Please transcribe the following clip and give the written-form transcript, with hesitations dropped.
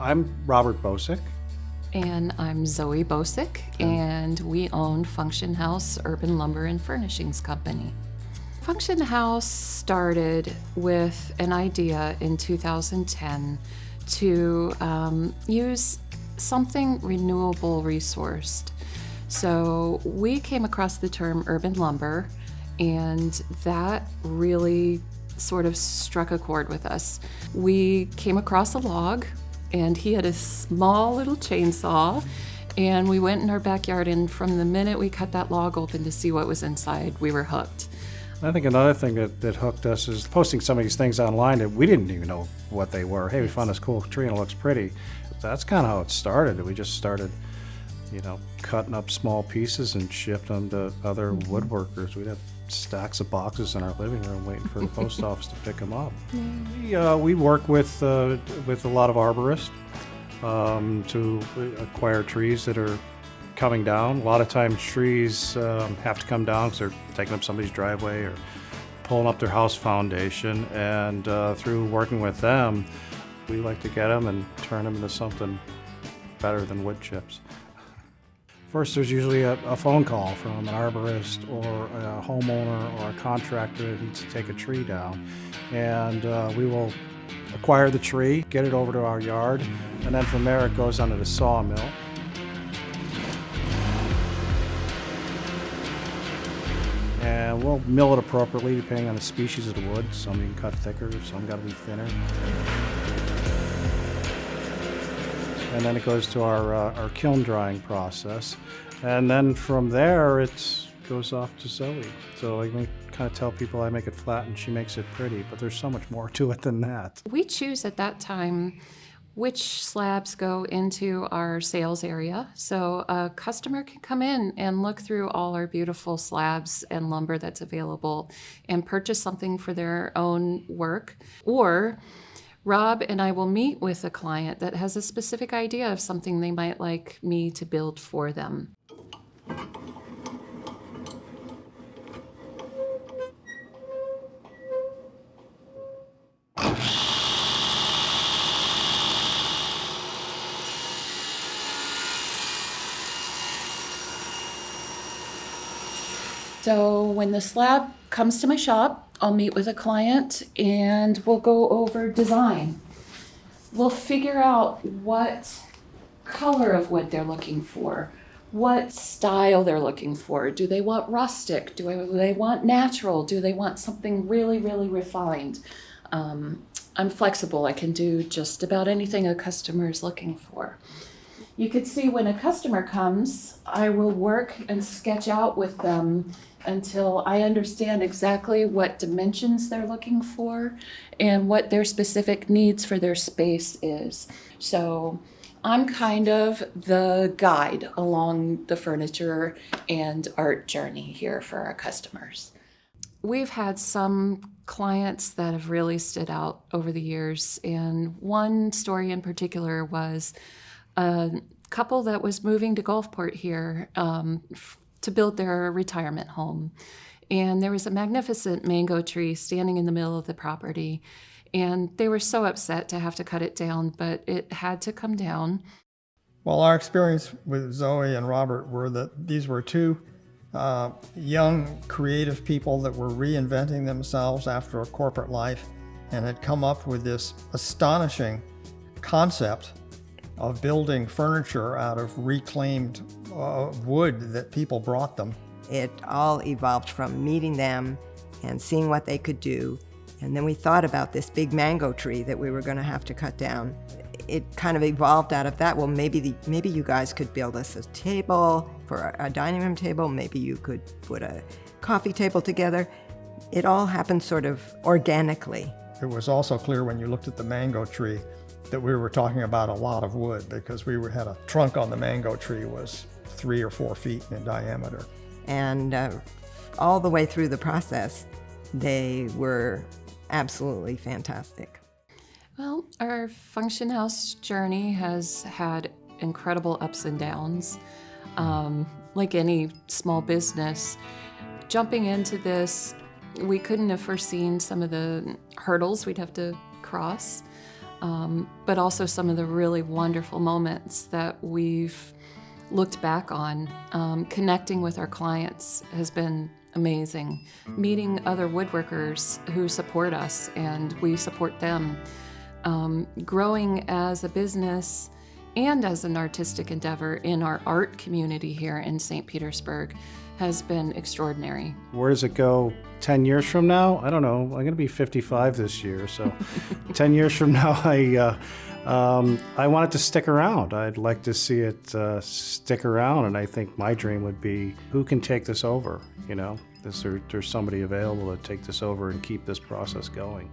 I'm Robert Bosick. And I'm Zoe Bosick, and we own Funktionhouse Urban Lumber and Furnishings Company. Funktionhouse started with an idea in 2010 to use something renewable resourced. So we came across the term urban lumber, and that really sort of struck a chord with us. We came across a log, and he had a small little chainsaw, and we went in our backyard, and from the minute we cut that log open to see what was inside, we were hooked. I think another thing that hooked us is posting some of these things online that we didn't even know what they were. Hey, we found this cool tree and it looks pretty. That's kind of how it started. We just started, cutting up small pieces and shipped them to other woodworkers. We'd have stacks of boxes in our living room waiting for the post office to pick them up. We work with a lot of arborists to acquire trees that are coming down. A lot of times trees have to come down because they're taking up somebody's driveway or pulling up their house foundation, and through working with them, we like to get them and turn them into something better than wood chips. First, there's usually a phone call from an arborist or a homeowner or a contractor that needs to take a tree down. And we will acquire the tree, get it over to our yard, and then from there it goes onto the sawmill. And we'll mill it appropriately depending on the species of the wood. Some you can cut thicker, some got to be thinner. And then it goes to our kiln drying process. And then from there, it goes off to Zoe. So I kind of tell people I make it flat and she makes it pretty, but there's so much more to it than that. We choose at that time which slabs go into our sales area. So a customer can come in and look through all our beautiful slabs and lumber that's available and purchase something for their own work. Or Rob and I will meet with a client that has a specific idea of something they might like me to build for them. So when the slab comes to my shop, I'll meet with a client and we'll go over design. We'll figure out what color of wood they're looking for, what style they're looking for. Do they want rustic? Do they want natural? Do they want something really, really refined? I'm flexible. I can do just about anything a customer is looking for. You can see when a customer comes, I will work and sketch out with them until I understand exactly what dimensions they're looking for and what their specific needs for their space is. So I'm kind of the guide along the furniture and art journey here for our customers. We've had some clients that have really stood out over the years, and one story in particular was a couple that was moving to Gulfport here to build their retirement home. And there was a magnificent mango tree standing in the middle of the property. And they were so upset to have to cut it down, but it had to come down. Well, our experience with Zoe and Robert were that these were two young, creative people that were reinventing themselves after a corporate life and had come up with this astonishing concept of building furniture out of reclaimed wood that people brought them. It all evolved from meeting them and seeing what they could do. And then we thought about this big mango tree that we were going to have to cut down. It kind of evolved out of that. Well, maybe you guys could build us a table for a dining room table. Maybe you could put a coffee table together. It all happened sort of organically. It was also clear when you looked at the mango tree that we were talking about a lot of wood, because we had a trunk on the mango tree was 3 or 4 feet in diameter. And all the way through the process, they were absolutely fantastic. Well, our Funktionhouse journey has had incredible ups and downs. Like any small business, jumping into this, we couldn't have foreseen some of the hurdles we'd have to cross. but also some of the really wonderful moments that we've looked back on. Connecting with our clients has been amazing. Meeting other woodworkers who support us and we support them. Growing as a business and as an artistic endeavor in our art community here in St. Petersburg has been extraordinary. Where does it go 10 years from now? I don't know. I'm going to be 55 this year, so 10 years from now, I want it to stick around. I'd like to see it stick around, and I think my dream would be, who can take this over? You know, there's somebody available to take this over and keep this process going.